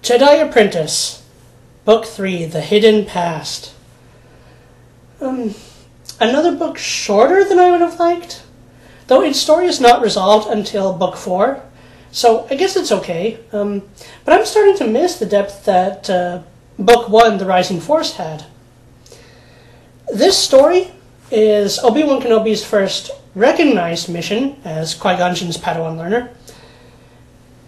Jedi Apprentice, Book 3, The Hidden Past. Another book shorter than I would have liked, though its story is not resolved until Book 4, so I guess it's okay. But I'm starting to miss the depth that Book 1, The Rising Force, had. This story is Obi-Wan Kenobi's first recognized mission as Qui-Gon Jinn's Padawan learner.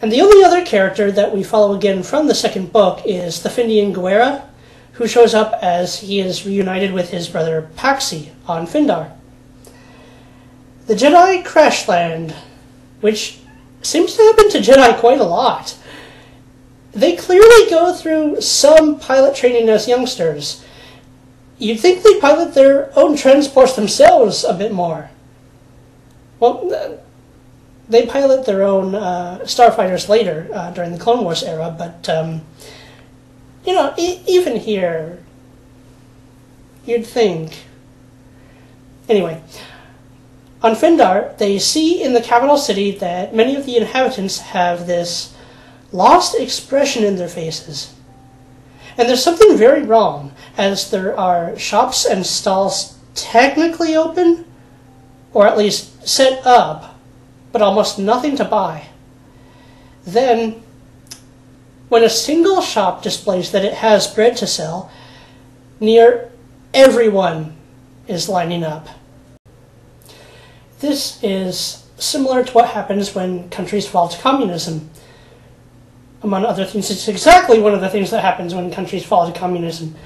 And the only other character that we follow again from the second book is the Findian Guerra, who shows up as he is reunited with his brother Paxi on Phindar. The Jedi crash land, which seems to happen to Jedi quite a lot. They clearly go through some pilot training as youngsters. You'd think they pilot their own transports themselves a bit more. Well, they pilot their own starfighters later during the Clone Wars era, but you know, even here, you'd think. Anyway, on Phindar, they see in the capital city that many of the inhabitants have this lost expression in their faces. And there's something very wrong, as there are shops and stalls technically open, or at least set up, but almost nothing to buy. Then, when a single shop displays that it has bread to sell, near everyone is lining up. This is similar to what happens when countries fall to communism. Among other things, it's exactly one of the things that happens when countries fall to communism.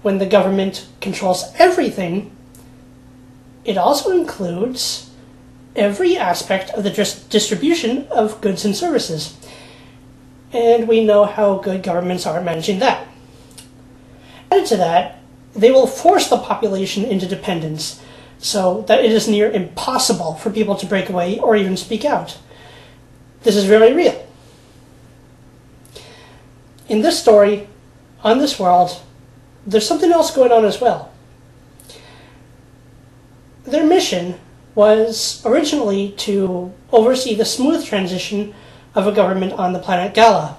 When the government controls everything, it also includes every aspect of the distribution of goods and services. And we know how good governments are at managing that. Added to that, they will force the population into dependence, so that it is near impossible for people to break away or even speak out. This is very real. In this story, on this world, there's something else going on as well. Their mission was originally to oversee the smooth transition of a government on the planet Gala,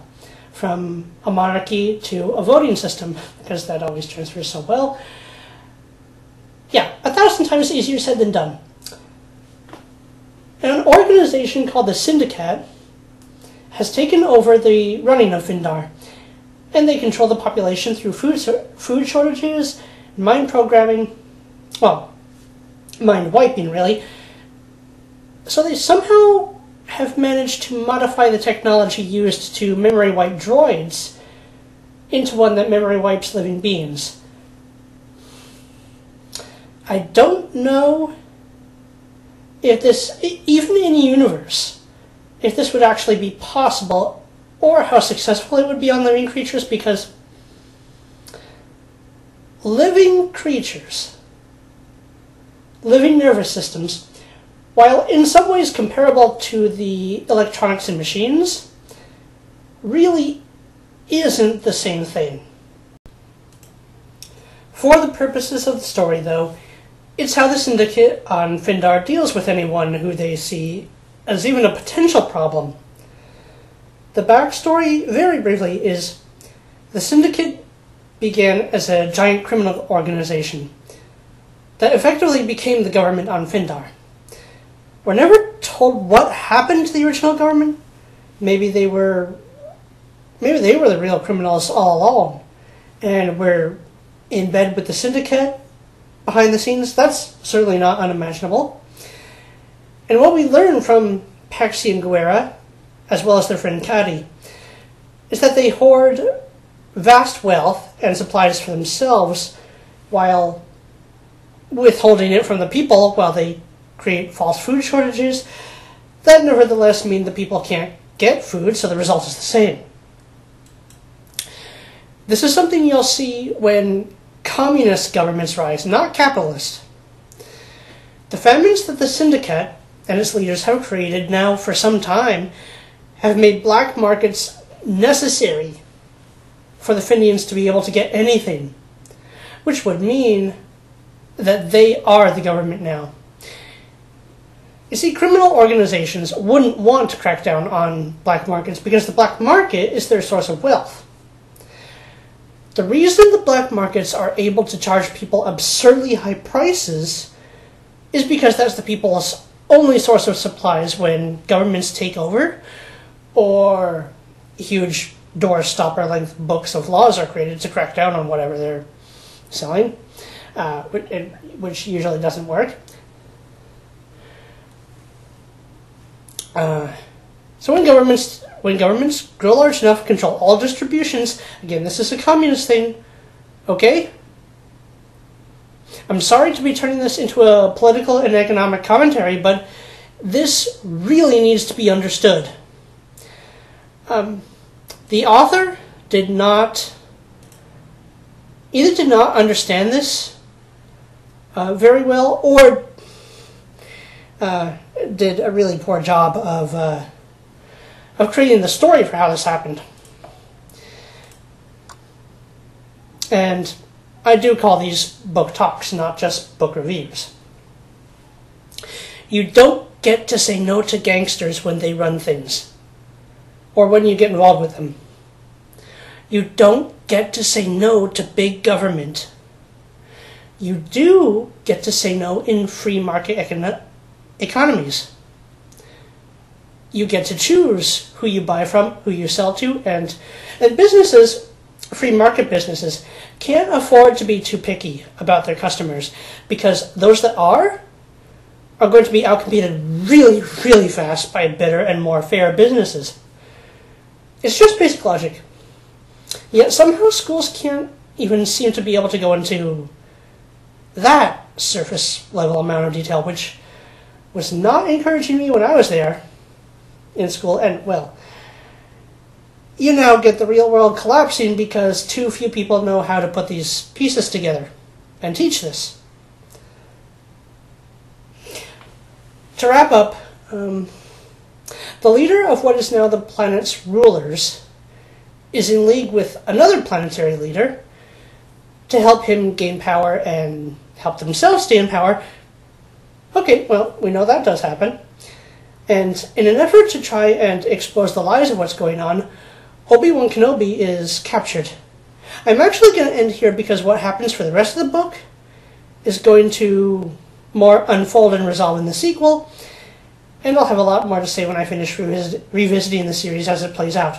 from a monarchy to a voting system, because that always transfers so well. Yeah, 1,000 times easier said than done. An organization called the Syndicate has taken over the running of Phindar, and they control the population through food shortages, mind programming, well, mind wiping really. So they somehow have managed to modify the technology used to memory wipe droids into one that memory wipes living beings. I don't know if this, even in universe, if this would actually be possible, or how successful it would be on living creatures, because living creatures, living nervous systems, while in some ways comparable to the electronics in machines, really isn't the same thing. For the purposes of the story, though, it's how the Syndicate on Phindar deals with anyone who they see as even a potential problem. The backstory, very briefly, is the Syndicate began as a giant criminal organization that effectively became the government on Phindar. We're never told what happened to the original government. Maybe they were the real criminals all along, and we're in bed with the Syndicate behind the scenes. That's certainly not unimaginable. And what we learn from Paxi and Guerra, as well as their friend Cady, is that they hoard vast wealth and supplies for themselves while withholding it from the people while they create false food shortages that nevertheless mean the people can't get food, so the result is the same. This is something you'll see when communist governments rise, not capitalist. The famines that the Syndicate and its leaders have created now for some time have made black markets necessary for the Findians to be able to get anything, which would mean that they are the government now. You see, criminal organizations wouldn't want to crack down on black markets because the black market is their source of wealth. The reason the black markets are able to charge people absurdly high prices is because that's the people's only source of supplies when governments take over or huge door-stopper-length books of laws are created to crack down on whatever they're selling, which usually doesn't work. So when governments grow large enough, control all distributions, again, this is a communist thing, okay? I'm sorry to be turning this into a political and economic commentary, but this really needs to be understood. The author did not understand this very well, or did a really poor job of creating the story for how this happened. And I do call these book talks, not just book reviews. You don't get to say no to gangsters when they run things, or when you get involved with them. You don't get to say no to big government. You do get to say no in free market economies. You get to choose who you buy from, who you sell to, and businesses, free market businesses, can't afford to be too picky about their customers, because those that are going to be outcompeted really, really fast by better and more fair businesses. It's just basic logic. Yet somehow schools can't even seem to be able to go into that surface level amount of detail, which was not encouraging me when I was there in school. And, well, you now get the real world collapsing because too few people know how to put these pieces together and teach this. To wrap up, the leader of what is now the planet's rulers is in league with another planetary leader to help him gain power and help themselves stay in power. Okay, well, we know that does happen. And in an effort to try and expose the lies of what's going on, Obi-Wan Kenobi is captured. I'm actually going to end here because what happens for the rest of the book is going to more unfold and resolve in the sequel, and I'll have a lot more to say when I finish revisiting the series as it plays out.